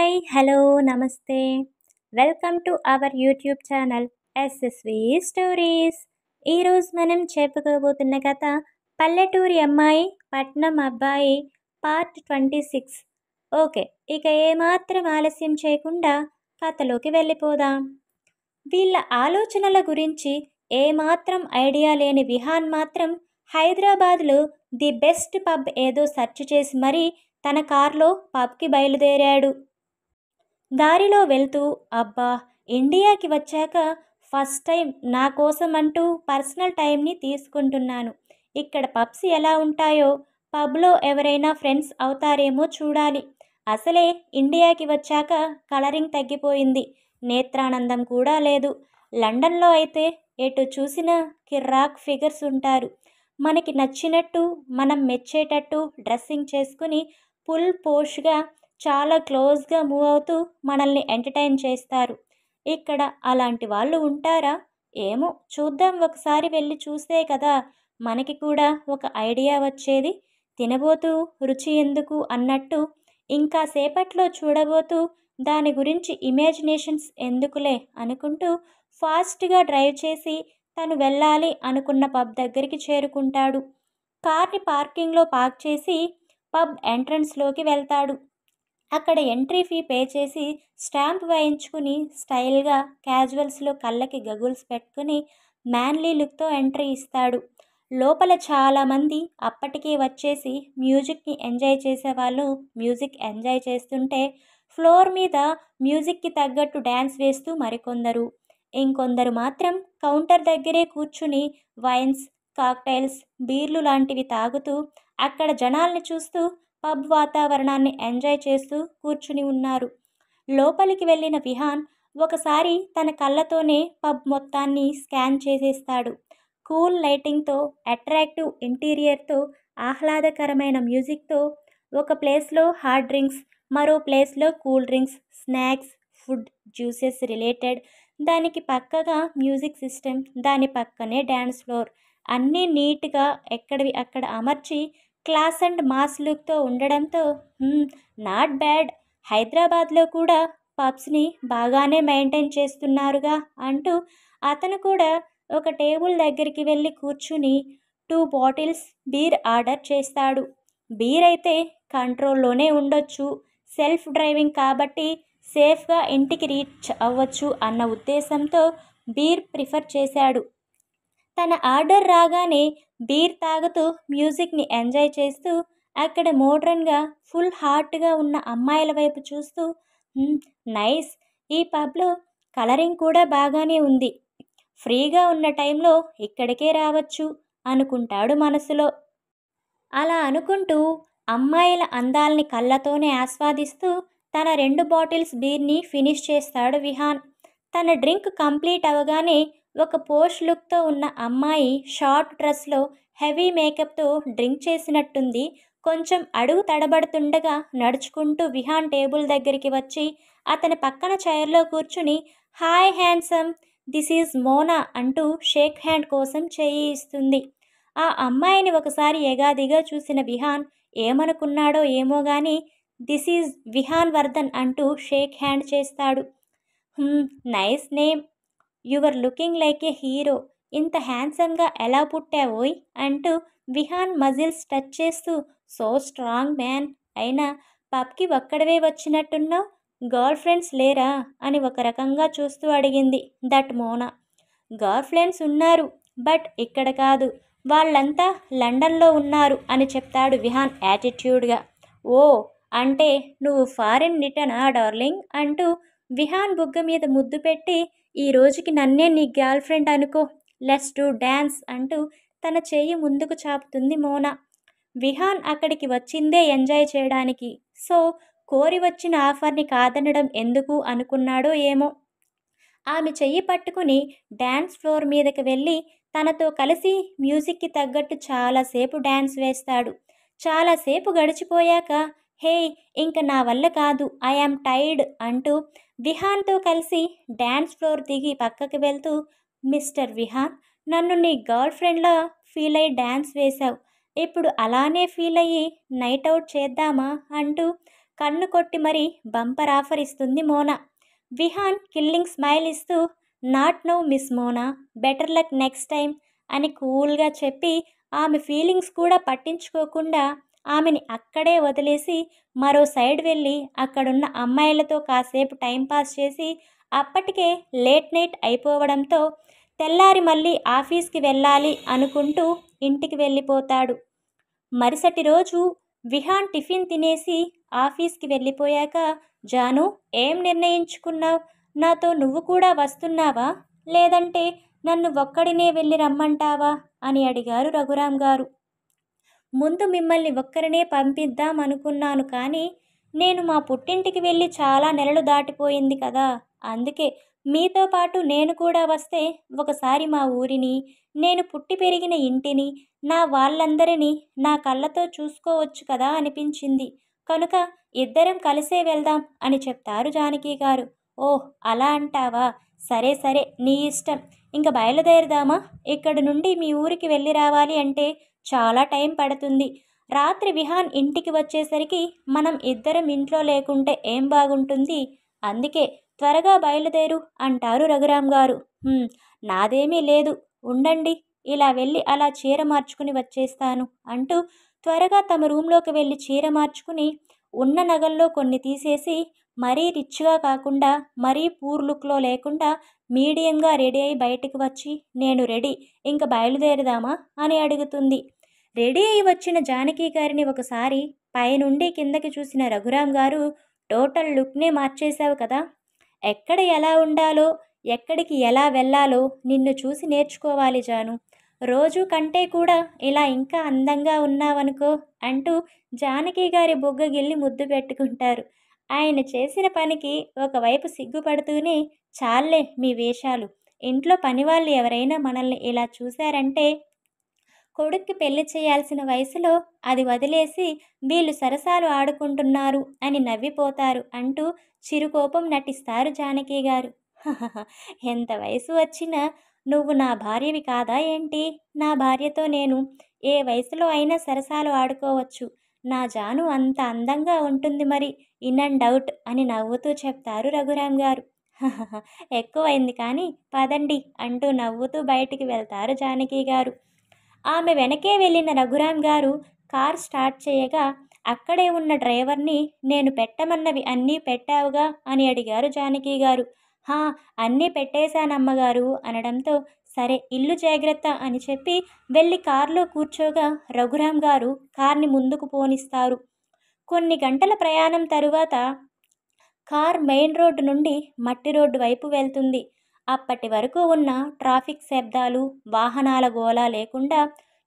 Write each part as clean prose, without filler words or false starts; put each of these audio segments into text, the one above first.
Hi hello నమస్తే welcome to our YouTube channel SSV stories. ఈరోజు మనం చెప్పుకోబోతున్న కథ పల్లెటూరి అమ్మాయి పట్నం అబ్బాయి పార్ట్ 26. ఓకే, ఇక ఏమాత్రం ఆలస్యం చేయకుండా కథలోకి వెళ్ళిపోదాం. వీళ్ళ ఆలోచనల గురించి ఏమాత్రం ఐడియా లేని విహాన్ మాత్రం హైదరాబాద్లో ది బెస్ట్ పబ్ ఏదో సెర్చ్ చేసి మరీ తన కార్లో పబ్కి బయలుదేరాడు. దారిలో వెళ్తూ అబ్బా, ఇండియాకి వచ్చాక ఫస్ట్ టైం నా కోసం అంటూ పర్సనల్ టైంని తీసుకుంటున్నాను. ఇక్కడ పబ్స్ ఎలా ఉంటాయో, పబ్లో ఎవరైనా ఫ్రెండ్స్ అవుతారేమో చూడాలి. అసలే ఇండియాకి వచ్చాక కలరింగ్ తగ్గిపోయింది, నేత్రానందం కూడా లేదు. లండన్లో అయితే ఎటు చూసినా కిర్రాక్ ఫిగర్స్ ఉంటారు. మనకి నచ్చినట్టు మనం మెచ్చేటట్టు డ్రెస్సింగ్ చేసుకుని ఫుల్ పోష్గా చాలా క్లోజ్గా మూవ్ అవుతూ మనల్ని ఎంటర్టైన్ చేస్తారు. ఇక్కడ అలాంటి వాళ్ళు ఉంటారా? ఏమో చూద్దాం, ఒకసారి వెళ్ళి చూస్తే కదా మనకి కూడా ఒక ఐడియా వచ్చేది. తినబోతూ రుచి ఎందుకు అన్నట్టు ఇంకా సేపట్లో చూడబోతూ దాని గురించి ఇమాజినేషన్స్ ఎందుకులే అనుకుంటూ ఫాస్ట్గా డ్రైవ్ చేసి తను వెళ్ళాలి అనుకున్న పబ్ దగ్గరికి చేరుకుంటాడు. కార్ని పార్కింగ్లో పార్క్ చేసి పబ్ ఎంట్రన్స్లోకి వెళ్తాడు. అక్కడ ఎంట్రీ ఫీ పే చేసి స్టాంప్ వేయించుకుని స్టైల్గా క్యాజువల్స్లో కళ్ళకి గగుల్స్ పెట్టుకుని మ్యాన్లీ లుక్తో ఎంట్రీ ఇస్తాడు. లోపల చాలామంది అప్పటికే వచ్చేసి మ్యూజిక్ని ఎంజాయ్ చేసేవాళ్ళు మ్యూజిక్ ఎంజాయ్ చేస్తుంటే ఫ్లోర్ మీద మ్యూజిక్కి తగ్గట్టు డ్యాన్స్ వేస్తూ మరికొందరు, ఇంకొందరు మాత్రం కౌంటర్ దగ్గరే కూర్చుని వైన్స్, కాక్టైల్స్, బీర్లు లాంటివి తాగుతూ అక్కడ జనాల్ని చూస్తూ పబ్ వాతావరణాన్ని ఎంజాయ్ చేస్తూ కూర్చుని ఉన్నారు. లోపలికి వెళ్ళిన విహాన్ ఒకసారి తన కళ్ళతోనే పబ్ మొత్తాన్ని స్కాన్ చేసేస్తాడు. కూల్ లైటింగ్తో, అట్రాక్టివ్ ఇంటీరియర్తో, ఆహ్లాదకరమైన మ్యూజిక్తో ఒక ప్లేస్లో హాట్ డ్రింక్స్, మరో ప్లేస్లో cool drinks, snacks, food, juices related, దానికి పక్కగా మ్యూజిక్ సిస్టమ్, దాని పక్కనే డ్యాన్స్ ఫ్లోర్, అన్నీ నీట్గా ఎక్కడివి అక్కడ అమర్చి క్లాస్ అండ్ మాస్ లుక్తో ఉండడంతో నాట్ బ్యాడ్, హైదరాబాద్లో కూడా పబ్స్ని బాగానే మెయింటైన్ చేస్తున్నారుగా అంటూ అతను కూడా ఒక టేబుల్ దగ్గరికి వెళ్ళి కూర్చుని 2 బాటిల్స్ బీర్ ఆర్డర్ చేస్తాడు. బీర్ అయితే కంట్రోల్లోనే ఉండొచ్చు, సెల్ఫ్ డ్రైవింగ్ కాబట్టి సేఫ్గా ఇంటికి రీచ్ అవ్వచ్చు అన్న ఉద్దేశంతో బీర్ ప్రిఫర్ చేశాడు. తన ఆర్డర్ రాగానే బీర్ తాగుతూ మ్యూజిక్ని ఎంజాయ్ చేస్తూ అక్కడ మోడ్రన్గా ఫుల్ హాట్గా ఉన్న అమ్మాయిల వైపు చూస్తూ నైస్, ఈ పబ్లో కలరింగ్ కూడా బాగానే ఉంది, ఫ్రీగా ఉన్న టైంలో ఇక్కడికే రావచ్చు అనుకుంటాడు మనసులో. అలా అనుకుంటూ అమ్మాయిల అందాల్ని కళ్ళతోనే ఆస్వాదిస్తూ తన 2 బాటిల్స్ బీర్ని ఫినిష్ చేస్తాడు విహాన్. తన డ్రింక్ కంప్లీట్ అవగానే ఒక పోష్ లుక్తో ఉన్న అమ్మాయి షార్ట్ డ్రెస్లో హెవీ మేకప్తో డ్రింక్ చేసినట్టుంది. కొంచెం అడుగు తడబడుతుండగా నడుచుకుంటూ విహాన్ టేబుల్ దగ్గరికి వచ్చి అతని పక్కన చైర్లో కూర్చుని hi handsome, this is Mona అంటూ షేక్ హ్యాండ్ కోసం చేయి ఇస్తుంది. ఆ అమ్మాయిని ఒకసారి ఎగాదిగా చూసిన విహాన్ ఏమనుకున్నాడో ఏమో గాని దిస్ ఈజ్ విహాన్ వర్ధన్ అంటూ షేక్ హ్యాండ్ చేస్తాడు. Nice name, your looking like A hero, ఇంత హ్యాండ్సమ్గా ఎలా పుట్టావోయ్ అంటూ విహాన్ మజిల్స్ టచ్ చేస్తూ సో స్ట్రాంగ్ మ్యాన్, అయినా పబ్కి ఒక్కడవే వచ్చినట్టున్నావు, గర్ల్ ఫ్రెండ్స్ లేరా అని ఒక రకంగా చూస్తూ అడిగింది దట్ మోనా. గర్ల్ ఫ్రెండ్స్ ఉన్నారు, బట్ ఇక్కడ కాదు, వాళ్ళంతా లండన్లో ఉన్నారు అని చెప్తాడు విహాన్ యాటిట్యూడ్గా. ఓ, అంటే నువ్వు ఫారిన్ రిటర్నా డార్లింగ్ అంటూ విహాన్ బుగ్గ మీద ముద్దు పెట్టి ఈ రోజుకి నన్నే నీ గర్ల్ ఫ్రెండ్ అనుకో, లెట్స్ డూ డ్యాన్స్ అంటూ తన చెయ్యి ముందుకు చాపుతుంది మోనా. విహాన్ అక్కడికి వచ్చిందే ఎంజాయ్ చేయడానికి, సో కోరి వచ్చిన ఆఫర్ని కాదనడం ఎందుకు అనుకున్నాడో ఏమో. ఆమె చెయ్యి పట్టుకుని డ్యాన్స్ ఫ్లోర్ మీదకి వెళ్ళి తనతో కలిసి మ్యూజిక్కి తగ్గట్టు చాలాసేపు డ్యాన్స్ వేస్తాడు. చాలాసేపు గడిచిపోయాక హే, ఇంక నా వల్ల కాదు, ఐఆమ్ టైర్డ్ అంటూ విహాన్తో కలిసి డ్యాన్స్ ఫ్లోర్ దిగి పక్కకి వెళ్తూ మిస్టర్ విహాన్, నన్ను నీ గర్ల్ ఫ్రెండ్లా ఫీల్ అయ్యి డ్యాన్స్ వేశావు, ఇప్పుడు అలానే ఫీల్ అయ్యి నైట్ అవుట్ చేద్దామా అంటూ కన్ను కొట్టి మరీ బంపర్ ఆఫర్ ఇస్తుంది మోనా. విహాన్ కిల్లింగ్ స్మైల్ ఇస్తూ not no miss Mona, better luck next time అని కూల్గా చెప్పి ఆమె ఫీలింగ్స్ కూడా పట్టించుకోకుండా ఆమెని అక్కడే వదిలేసి మరో సైడ్ వెళ్ళి అక్కడున్న అమ్మాయిలతో కాసేపు టైంపాస్ చేసి అప్పటికే లేట్ నైట్ అయిపోవడంతో తెల్లారి మళ్ళీ ఆఫీస్కి వెళ్ళాలి అనుకుంటూ ఇంటికి వెళ్ళిపోతాడు. మరుసటి రోజు విహాన్ టిఫిన్ తినేసి ఆఫీస్కి వెళ్ళిపోయాక, జాను ఏం నిర్ణయించుకున్నావు? నాతో నువ్వు కూడా వస్తున్నావా, లేదంటే నన్ను ఒక్కడినే వెళ్ళి రమ్మంటావా అని అడిగారు రఘురామ్ గారు. ముందు మిమ్మల్ని ఒక్కరినే పంపిద్దాం అనుకున్నాను, కానీ నేను మా పుట్టింటికి వెళ్ళి చాలా నెలలు దాటిపోయింది కదా, అందుకే మీతో పాటు నేను కూడా వస్తే ఒకసారి మా ఊరిని, నేను పుట్టి పెరిగిన ఇంటిని, నా వాళ్ళందరినీ నా కళ్ళతో చూసుకోవచ్చు కదా అనిపించింది. కనుక ఇద్దరం కలిసే వెళ్దాం అని చెప్తారు జానకి గారు. ఓహ్ అలా అంటావా, సరే సరే నీ ఇష్టం, ఇంక బయలుదేరదామా? ఇక్కడి నుండి మీ ఊరికి వెళ్ళి రావాలి అంటే చాలా టైం పడుతుంది. రాత్రి విహాన్ ఇంటికి వచ్చేసరికి మనం ఇద్దరం ఇంట్లో లేకుంటే ఏం బాగుంటుంది, అందుకే త్వరగా బయలుదేరు అంటారు రఘురామ్ గారు. నాదేమీ లేదు, ఉండండి, ఇలా వెళ్ళి అలా చీర మార్చుకుని వచ్చేస్తాను అంటూ త్వరగా తమ రూమ్లోకి వెళ్ళి చీర మార్చుకుని ఉన్న నగల్లో కొన్ని తీసేసి మరీ రిచ్గా కాకుండా మరీ పూర్ లుక్లో లేకుండా మీడియంగా రెడీ అయి బయటికి వచ్చి, నేను రెడీ, ఇంక బయలుదేరదామా అని అడుగుతుంది. రెడీ అయి వచ్చిన జానకి గారిని ఒకసారి పైనుండి కిందకి చూసిన రఘురామ్ గారు, టోటల్ లుక్నే మార్చేశావు కదా, ఎక్కడ ఎలా ఉండాలో ఎక్కడికి ఎలా వెళ్ళాలో నిన్ను చూసి నేర్చుకోవాలి జాను, రోజు కంటే కూడా ఇలా ఇంకా అందంగా ఉన్నావనుకో అంటూ జానకి గారి బొగ్గ గిల్లి ముద్దు పెట్టుకుంటారు. ఆయన చేసిన పనికి ఒకవైపు సిగ్గుపడుతూనే, చాలే మీ వేషాలు, ఇంట్లో పనివాళ్ళు ఎవరైనా మనల్ని ఇలా చూశారంటే కొడుక్కి పెళ్లి చేయాల్సిన వయసులో అది వదిలేసి వీళ్ళు సరసాలు ఆడుకుంటున్నారు అని నవ్విపోతారు అంటూ చిరుకోపం నటిస్తారు జానకి గారు. ఎంత వయసు వచ్చినా నువ్వు నా భార్యవి కాదా ఏంటి? నా భార్యతో నేను ఏ వయసులో అయినా సరసాలు ఆడుకోవచ్చు, నా జాను అంత అందంగా ఉంటుంది మరి, ఇన్ అండ్ అవుట్ అని నవ్వుతూ చెప్తారు రఘురామ్ గారు. ఎక్కువైంది కానీ పదండి అంటూ నవ్వుతూ బయటికి వెళ్తారు జానకి గారు. ఆమె వెనకే వెళ్ళిన రఘురామ్ గారు కార్ స్టార్ట్ చేయగా అక్కడే ఉన్న డ్రైవర్ని, నేను పెట్టమన్నవి అన్నీ పెట్టావుగా అని అడిగారు జానకి గారు. హా, అన్నీ పెట్టేశానమ్మగారు అనడంతో, సరే ఇల్లు జాగ్రత్త అని చెప్పి వెళ్ళి కారులో కూర్చోగా రఘురామ్ గారు కార్ని ముందుకు పోనిస్తారు. కొన్ని గంటల ప్రయాణం తరువాత కార్ మెయిన్ రోడ్డు నుండి మట్టి రోడ్డు వైపు వెళ్తుంది. అప్పటి వరకు ఉన్న ట్రాఫిక్ శబ్దాలు, వాహనాల గోల లేకుండా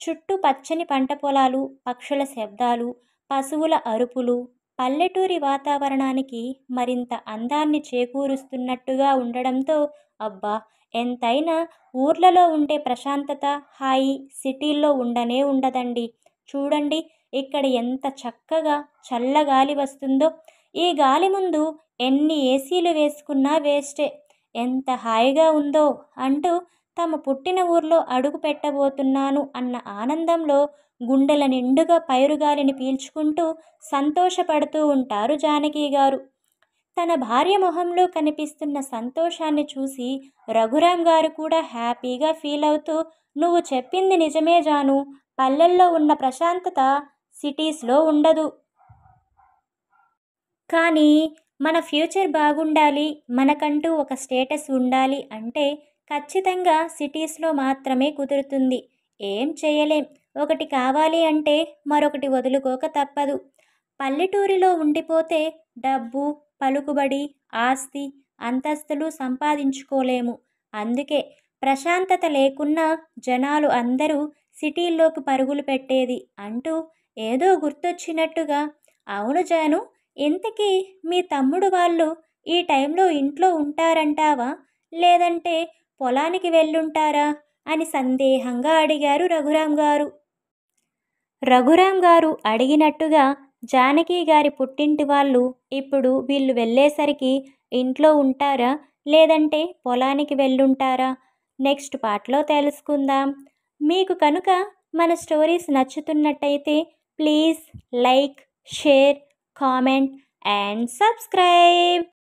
చుట్టూ పచ్చని పంట పొలాలు, పక్షుల శబ్దాలు, పశువుల అరుపులు పల్లెటూరి వాతావరణానికి మరింత అందాన్ని చేకూరుస్తున్నట్టుగా ఉండడంతో, అబ్బా ఎంతైనా ఊర్లలో ఉండే ప్రశాంతత, హాయి సిటీల్లో ఉండనే ఉండదండి. చూడండి ఇక్కడ ఎంత చక్కగా చల్లగాలి వస్తుందో, ఈ గాలి ముందు ఎన్ని ఏసీలు వేసుకున్నా వేస్టే, ఎంత హాయిగా ఉందో అంటూ తమ పుట్టిన ఊర్లో అడుగు పెట్టబోతున్నాను అన్న ఆనందంలో గుండెల నిండుగా పైరుగాలిని పీల్చుకుంటూ సంతోషపడుతూ ఉంటారు జానకి గారు. తన భార్య మొహంలో కనిపిస్తున్న సంతోషాన్ని చూసి రఘురామ్ గారు కూడా హ్యాపీగా ఫీల్ అవుతూ, నువ్వు చెప్పింది నిజమే జాను, పల్లెల్లో ఉన్న ప్రశాంతత సిటీస్లో ఉండదు. కానీ మన ఫ్యూచర్ బాగుండాలి, మనకంటూ ఒక స్టేటస్ ఉండాలి అంటే ఖచ్చితంగా సిటీస్లో మాత్రమే కుదురుతుంది. ఏం చేయలేం, ఒకటి కావాలి అంటే మరొకటి వదులుకోక తప్పదు. పల్లెటూరిలో ఉండిపోతే డబ్బు, పలుకుబడి, ఆస్తి, అంతస్తులు సంపాదించుకోలేము. అందుకే ప్రశాంతత లేకున్నా జనాలు అందరూ సిటీల్లోకి పరుగులు పెట్టేది అంటూ ఏదో గుర్తొచ్చినట్టుగా, అవును జాను, ఇంతకీ మీ తమ్ముడు వాళ్ళు ఈ టైంలో ఇంట్లో ఉంటారంటావా, లేదంటే పొలానికి వెళ్ళుంటారా అని సందేహంగా అడిగారు రఘురామ్ గారు. రఘురామ్ గారు అడిగినట్టుగా జానకి గారి పుట్టింటి వాళ్ళు ఇప్పుడు వీళ్ళు వెళ్ళేసరికి ఇంట్లో ఉంటారా, లేదంటే పొలానికి వెళ్ళుంటారా? నెక్స్ట్ పార్ట్లో తెలుసుకుందాం. మీకు కనుక మన స్టోరీస్ నచ్చుతున్నట్టయితే please like, share, comment and subscribe.